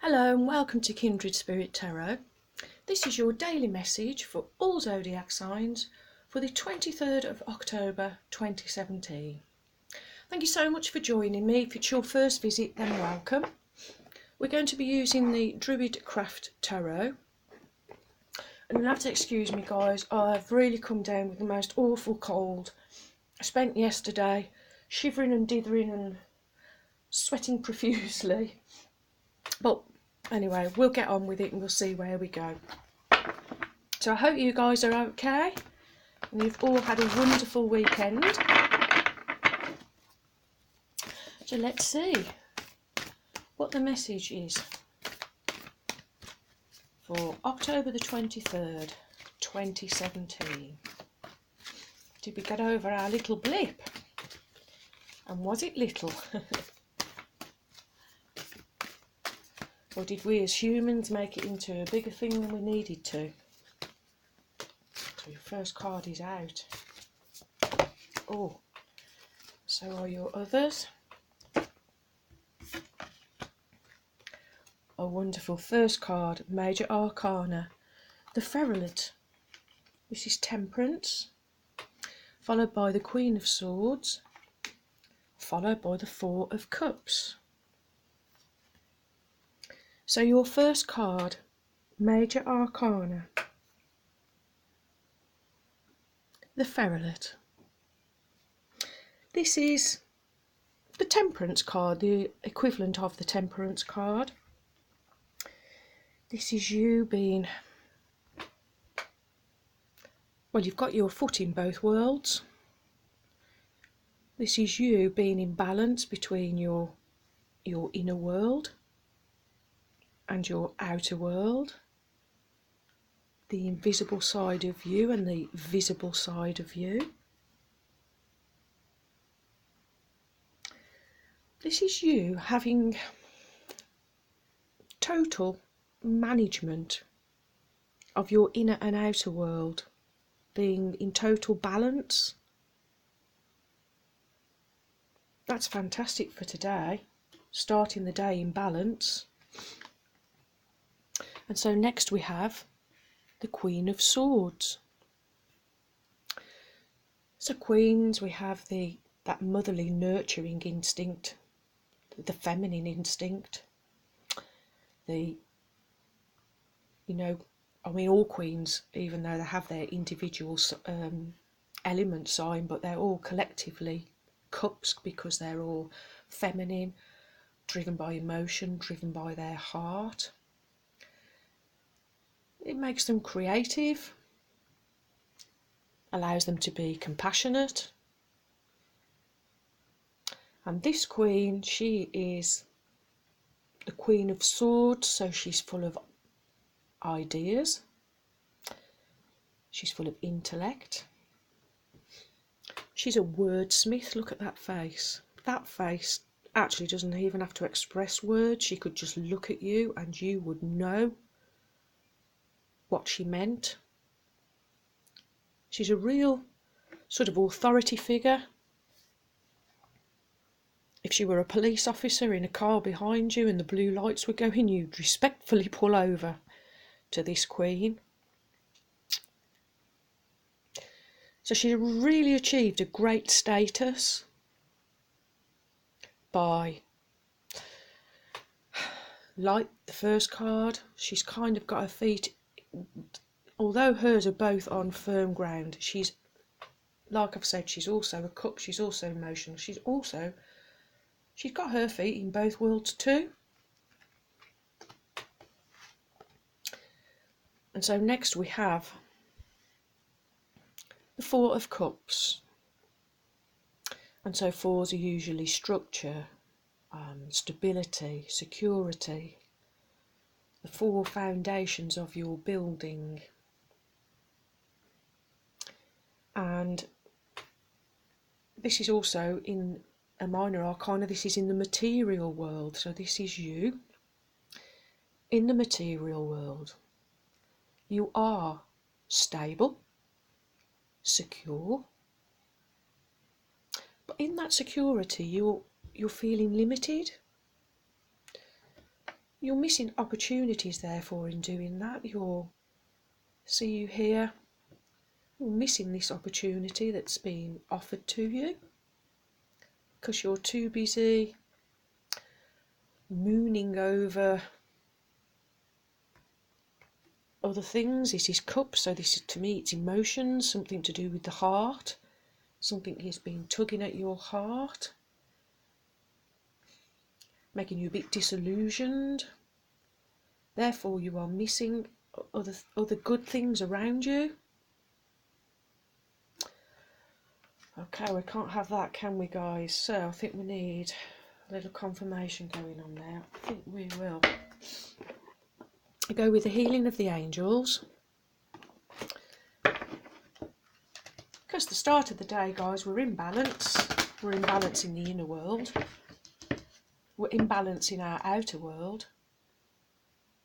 Hello and welcome to Kindred Spirit Tarot. This is your daily message for all zodiac signs for the 23rd of October 2017. Thank you so much for joining me. If it's your first visit, then welcome. We're going to be using the Druid Craft Tarot. And you'll have to excuse me guys, I've really come down with the most awful cold. I spent yesterday shivering and dithering and sweating profusely. But anyway, we'll get on with it and we'll see where we go. So I hope you guys are okay and you've all had a wonderful weekend. So let's see what the message is for October the 23rd, 2017. Did we get over our little blip? And was it little? Or did we as humans make it into a bigger thing than we needed to? So your first card is out. Oh, so are your others. A wonderful first card, Major Arcana, the Ferulet. This is Temperance, followed by the Queen of Swords, followed by the Four of Cups. So your first card, Major Arcana, the Ferulet. This is the Temperance card, the equivalent of the Temperance card. This is you being, well, you've got your foot in both worlds. This is you being in balance between your inner world and your outer world, the invisible side of you and the visible side of you. This is you having total management of your inner and outer world, being in total balance. That's fantastic for today, starting the day in balance. And so next we have the Queen of Swords. So Queens, we have that motherly nurturing instinct, the feminine instinct, all queens, even though they have their individual element sign, but they're all collectively cups because they're all feminine, driven by emotion, driven by their heart. It makes them creative, allows them to be compassionate. And this queen, she is the Queen of Swords, so she's full of ideas, she's full of intellect, she's a wordsmith. Look at that face. That face actually doesn't even have to express words. She could just look at you and you would know what she meant. She's a real sort of authority figure. If she were a police officer in a car behind you and the blue lights were going, you'd respectfully pull over to this queen. So she really achieved a great status by, like the first card, she's kind of got her feet, although hers are both on firm ground, she's, like I've said, she's also a cup, she's also emotional, she's got her feet in both worlds too. And so next we have the Four of Cups. And so fours are usually structure, stability, security, the four foundations of your building. And this is also in a minor arcana, this is in the material world. So this is you in the material world. You are stable, secure, but in that security you're feeling limited. You're missing opportunities, therefore, in doing that. See you here. You're missing this opportunity that's been offered to you because you're too busy mooning over other things. This is cups, so this is, to me, it's emotions, something to do with the heart. Something has been tugging at your heart, making you a bit disillusioned. Therefore, you are missing other good things around you. Okay, we can't have that, can we, guys? So I think we need a little confirmation going on there. I think we will go with the healing of the angels. Because the start of the day, guys, we're in balance. We're in balance in the inner world. We're in balance in our outer world.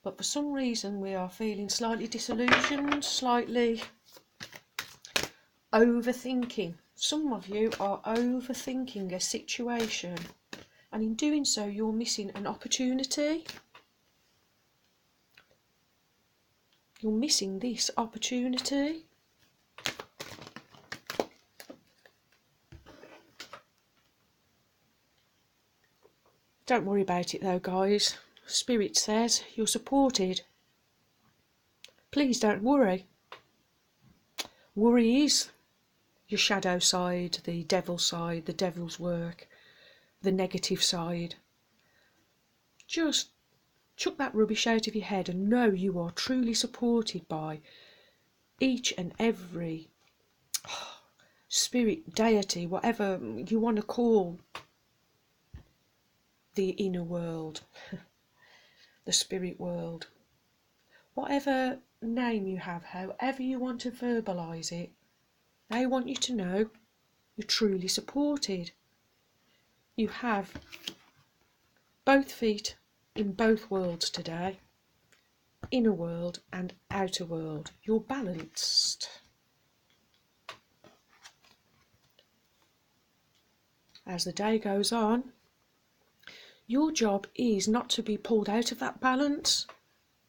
But for some reason we are feeling slightly disillusioned, slightly overthinking. Some of you are overthinking a situation, and in doing so you're missing an opportunity. You're missing this opportunity. Don't worry about it though, guys. Spirit says you're supported. Please don't worry. Worry is your shadow side, the devil's work, the negative side. Just chuck that rubbish out of your head and know you are truly supported by each and every spirit, deity, whatever you want to call the inner world, the spirit world. Whatever name you have, however you want to verbalise it, they want you to know you're truly supported. You have both feet in both worlds today, inner world and outer world. You're balanced. As the day goes on, your job is not to be pulled out of that balance.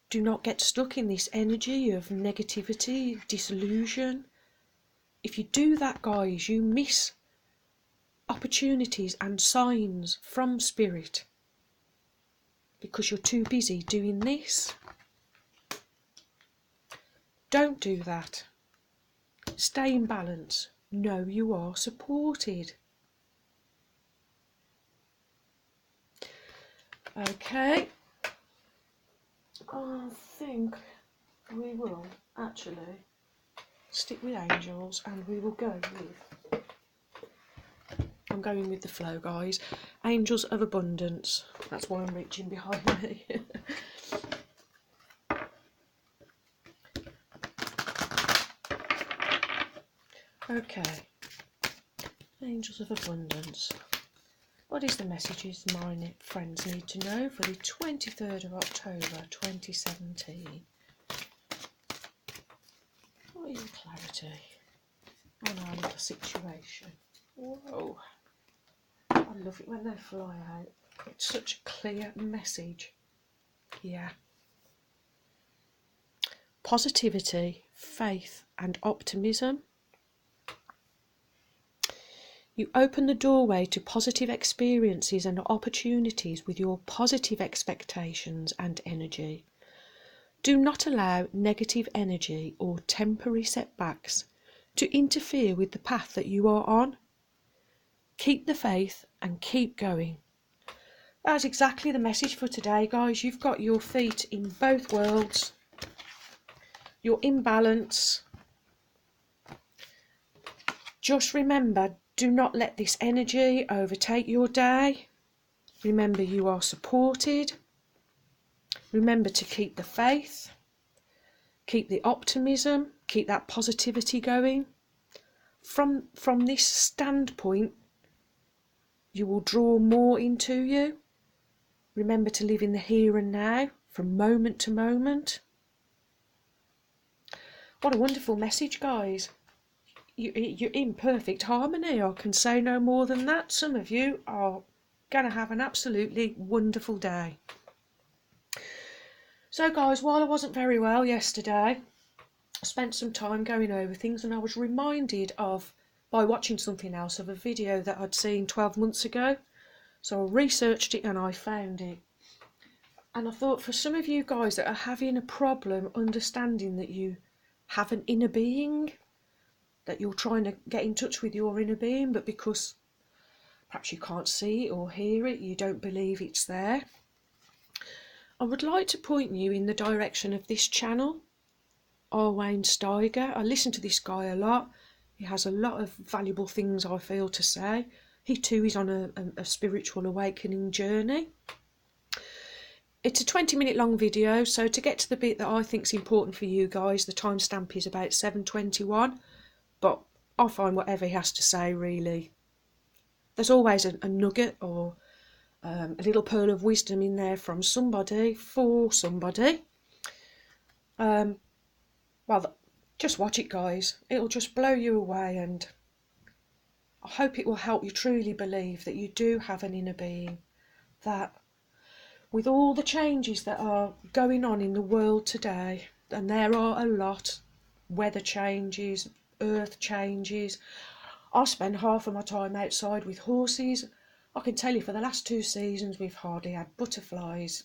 Do not get stuck in this energy of negativity, disillusion. If you do that, guys, you miss opportunities and signs from spirit because you're too busy doing this. Don't do that. Stay in balance. Know you are supported. Okay. I think we will actually stick with angels and we will go with, I'm going with the flow, guys. Angels of abundance. That's why I'm reaching behind me. Okay. Angels of abundance. What is the messages my friends need to know for the 23rd of October 2017? What is the clarity on our little situation? Whoa. I love it when they fly out. It's such a clear message. Yeah. Positivity, faith and optimism. You open the doorway to positive experiences and opportunities with your positive expectations and energy. Do not allow negative energy or temporary setbacks to interfere with the path that you are on. Keep the faith and keep going. That's exactly the message for today, guys. You've got your feet in both worlds. You're in balance. Just remember, do not let this energy overtake your day. Remember you are supported. Remember to keep the faith, keep the optimism, keep that positivity going. From this standpoint, you will draw more into you. Remember to live in the here and now, from moment to moment. What a wonderful message, guys. You're in perfect harmony. I can say no more than that. Some of you are going to have an absolutely wonderful day. So guys, while I wasn't very well yesterday, I spent some time going over things, and I was reminded of, by watching something else, of a video that I'd seen 12 months ago. So I researched it and I found it. And I thought, for some of you guys that are having a problem understanding that you have an inner being, that you're trying to get in touch with your inner being, but because perhaps you can't see it or hear it, you don't believe it's there, I would like to point you in the direction of this channel, R. Wayne Steiger. I listen to this guy a lot. He has a lot of valuable things, I feel, to say. He too is on a spiritual awakening journey. It's a 20-minute long video, so to get to the bit that I think is important for you guys, the timestamp is about 7:21, but I'll find whatever he has to say, really. There's always a nugget or a little pearl of wisdom in there from somebody, for somebody. Well, just watch it, guys. It'll just blow you away, and I hope it will help you truly believe that you do have an inner being, that with all the changes that are going on in the world today, and there are a lot, weather changes, earth changes. I spend half of my time outside with horses. I can tell you for the last 2 seasons we've hardly had butterflies,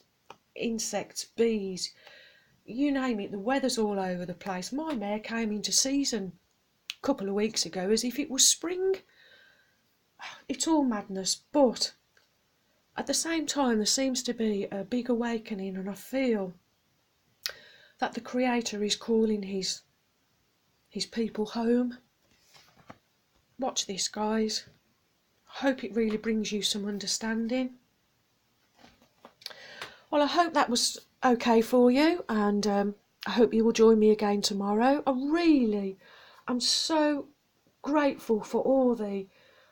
insects, bees, you name it. The weather's all over the place. My mare came into season a couple of weeks ago as if it was spring. It's all madness, but at the same time there seems to be a big awakening, and I feel that the Creator is calling his people home. Watch this, guys. I hope it really brings you some understanding. Well, I hope that was okay for you, and I hope you will join me again tomorrow. I'm so grateful for all the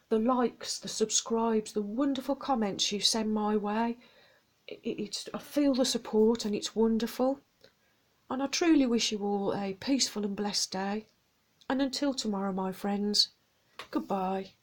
likes, the subscribes, the wonderful comments you send my way. I feel the support, and it's wonderful. And I truly wish you all a peaceful and blessed day. And until tomorrow, my friends, goodbye.